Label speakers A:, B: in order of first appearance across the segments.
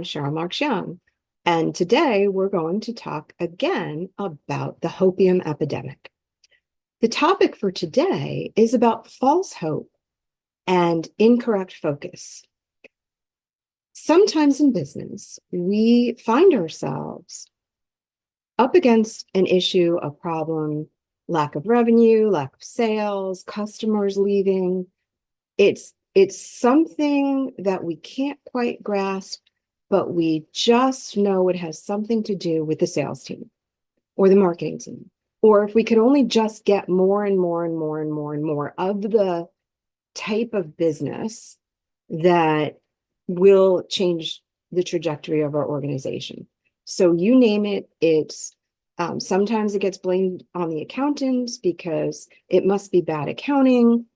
A: Cheryl Marks Young, and today we're going to talk again about the hopium epidemic. The topic for today is about false hope and incorrect focus. Sometimes in business, we find ourselves up against an issue, a problem, lack of revenue, lack of sales, customers leaving. It's something that we can't quite grasp, but we just know it has something to do with the sales team or the marketing team. Or if we could only just get more and more and more and more and more of the type of business that will change the trajectory of our organization. So you name it, it's sometimes it gets blamed on the accountants because it must be bad accounting.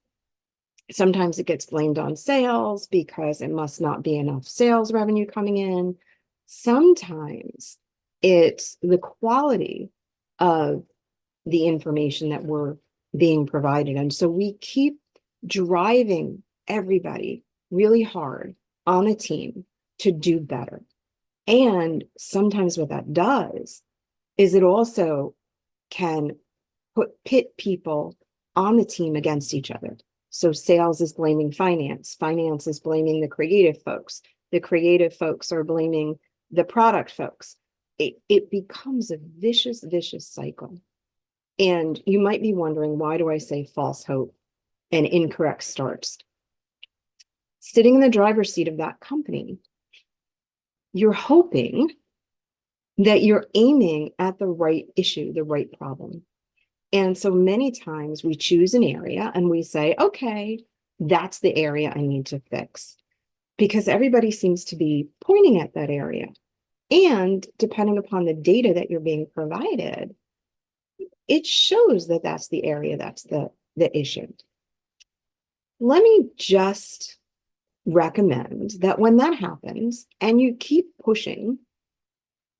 A: Sometimes it gets blamed on sales because it must not be enough sales revenue coming in. Sometimes it's the quality of the information that we're being provided. And so we keep driving everybody really hard on a team to do better. And sometimes what that does is it also can pit people on the team against each other. So sales is blaming finance. Finance is blaming the creative folks. The creative folks are blaming the product folks. It becomes a vicious, vicious cycle. And you might be wondering, why do I say false hope and incorrect starts? Sitting in the driver's seat of that company, you're hoping that you're aiming at the right issue, the right problem. And so many times we choose an area and we say, okay, that's the area I need to fix, because everybody seems to be pointing at that area. And depending upon the data that you're being provided, it shows that that's the area, that's the issue. Let me just recommend that when that happens and you keep pushing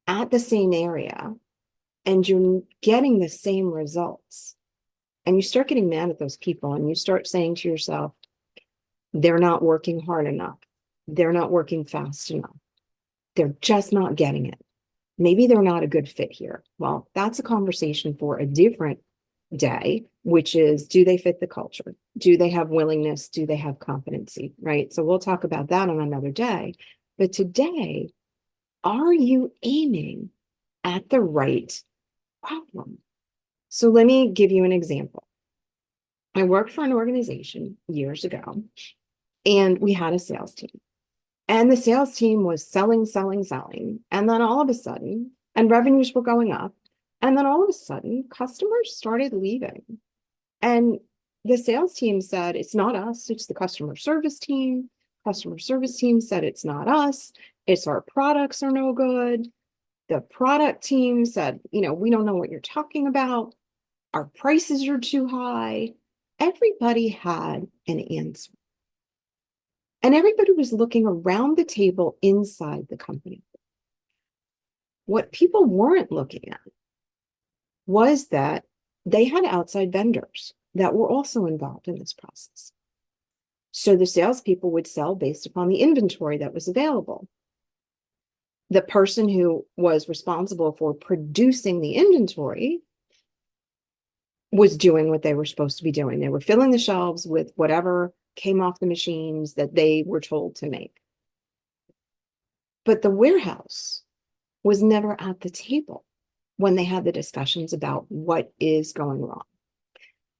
A: at the same area, and you're getting the same results, and you start getting mad at those people, and you start saying to yourself, they're not working hard enough. They're not working fast enough. They're just not getting it. Maybe they're not a good fit here. Well, that's a conversation for a different day, which is, do they fit the culture? Do they have willingness? Do they have competency, right? So we'll talk about that on another day. But today, are you aiming at the right problem? So let me give you an example. I worked for an organization years ago, and we had a sales team. And the sales team was selling, selling, selling. And then all of a sudden, and revenues were going up. And then all of a sudden, customers started leaving. And the sales team said, it's not us, it's the customer service team. Customer service team said, it's not us, it's our products are no good. The product team said, we don't know what you're talking about. Our prices are too high. Everybody had an answer. And everybody was looking around the table inside the company. What people weren't looking at was that they had outside vendors that were also involved in this process. So the salespeople would sell based upon the inventory that was available. The person who was responsible for producing the inventory was doing what they were supposed to be doing. They were filling the shelves with whatever came off the machines that they were told to make. But the warehouse was never at the table when they had the discussions about what is going wrong.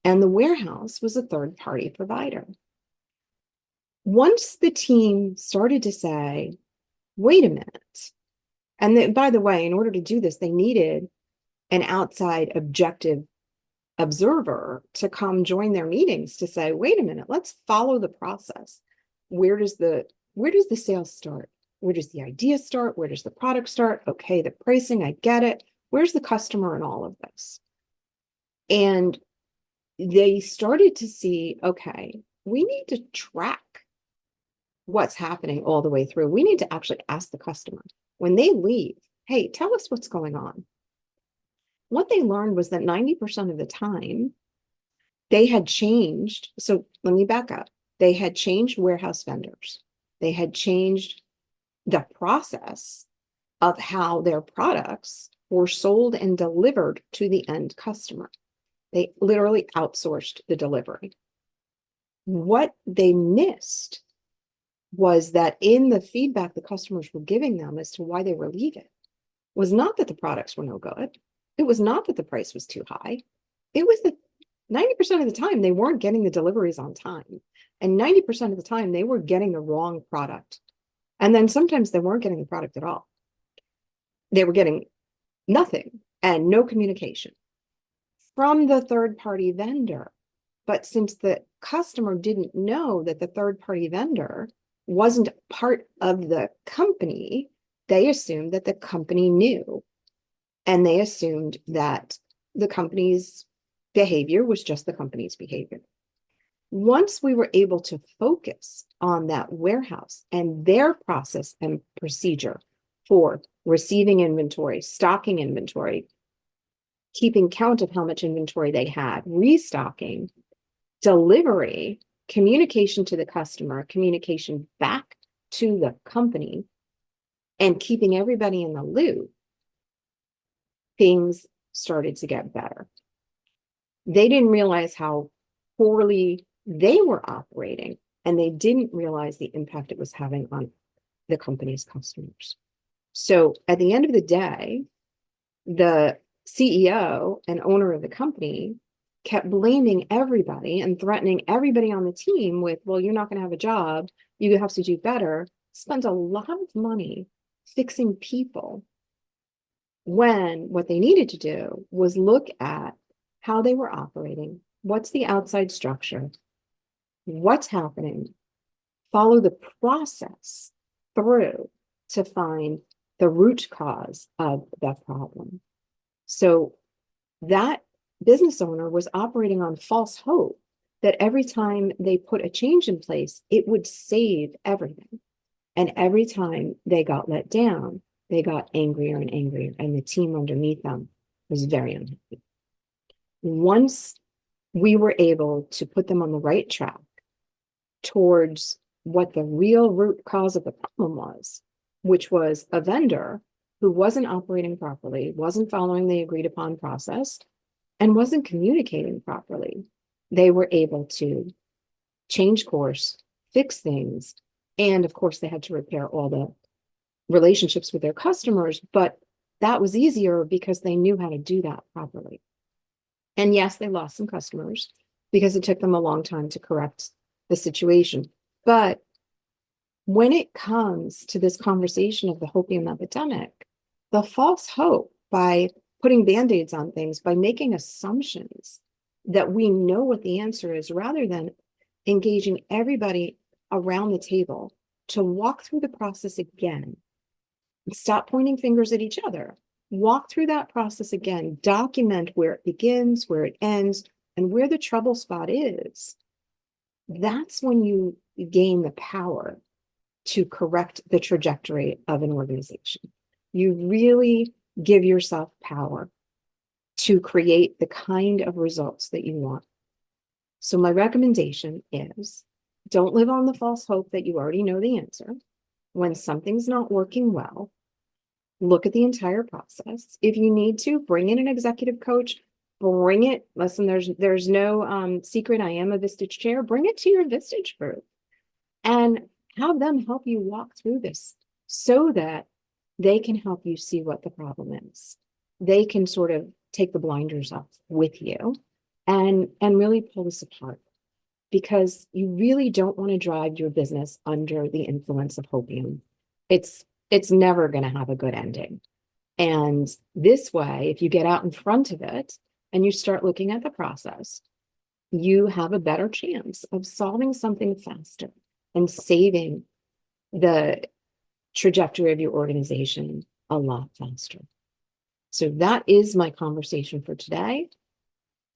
A: And the warehouse was a third-party provider. Once the team started to say, wait a minute, and by the way, in order to do this, they needed an outside objective observer to come join their meetings to say, wait a minute, let's follow the process. Where does the sales start? Where does the idea start? Where does the product start? Okay, the pricing, I get it. Where's the customer in all of this? And they started to see, okay, we need to track what's happening all the way through. We need to actually ask the customer when they leave, hey, tell us what's going on. What they learned was that 90% of the time they had changed. So let me back up. They had changed warehouse vendors. They had changed the process of how their products were sold and delivered to the end customer. They literally outsourced the delivery. What they missed was that in the feedback the customers were giving them as to why they were leaving was not that the products were no good. It was not that the price was too high. It was that 90% of the time they weren't getting the deliveries on time. And 90% of the time they were getting the wrong product. And then sometimes they weren't getting the product at all. They were getting nothing and no communication from the third-party vendor. But since the customer didn't know that the third-party vendor wasn't part of the company, they assumed that the company knew. And they assumed that the company's behavior was just the company's behavior. Once we were able to focus on that warehouse and their process and procedure for receiving inventory, stocking inventory, keeping count of how much inventory they had, restocking, delivery, communication to the customer, communication back to the company, and keeping everybody in the loop, things started to get better. They didn't realize how poorly they were operating, and they didn't realize the impact it was having on the company's customers. So at the end of the day, the CEO and owner of the company kept blaming everybody and threatening everybody on the team with, well, you're not going to have a job. You have to do better. Spent a lot of money fixing people when what they needed to do was look at how they were operating. What's the outside structure? What's happening? Follow the process through to find the root cause of that problem. So that business owner was operating on false hope that every time they put a change in place, it would save everything. And every time they got let down, they got angrier and angrier, and the team underneath them was very unhappy. Once we were able to put them on the right track towards what the real root cause of the problem was, which was a vendor who wasn't operating properly, wasn't following the agreed upon process, and wasn't communicating properly, they were able to change course, fix things, and of course they had to repair all the relationships with their customers, but that was easier because they knew how to do that properly. And yes, they lost some customers because it took them a long time to correct the situation. But when it comes to this conversation of the hopium epidemic, the false hope by putting band-aids on things, by making assumptions that we know what the answer is, rather than engaging everybody around the table to walk through the process again, stop pointing fingers at each other, walk through that process again, document where it begins, where it ends, and where the trouble spot is. That's when you gain the power to correct the trajectory of an organization. You really give yourself power to create the kind of results that you want. So my recommendation is, don't live on the false hope that you already know the answer. When something's not working well, look at the entire process. If you need to, bring in an executive coach, bring it. Listen, there's no secret. I am a Vistage chair. Bring it to your Vistage group and have them help you walk through this so that they can help you see what the problem is. They can sort of take the blinders off with you and really pull this apart, because you really don't want to drive your business under the influence of hopium. It's never going to have a good ending. And this way, if you get out in front of it and you start looking at the process, you have a better chance of solving something faster and saving the trajectory of your organization a lot faster. So that is my conversation for today.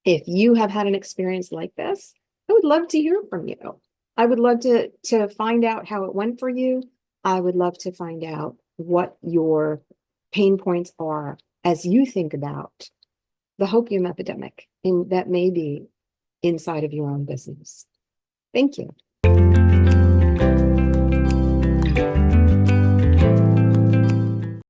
A: If you have had an experience like this, I would love to hear from you. I would love to find out how it went for you. I would love to find out what your pain points are as you think about the hopium epidemic that may be inside of your own business. Thank you.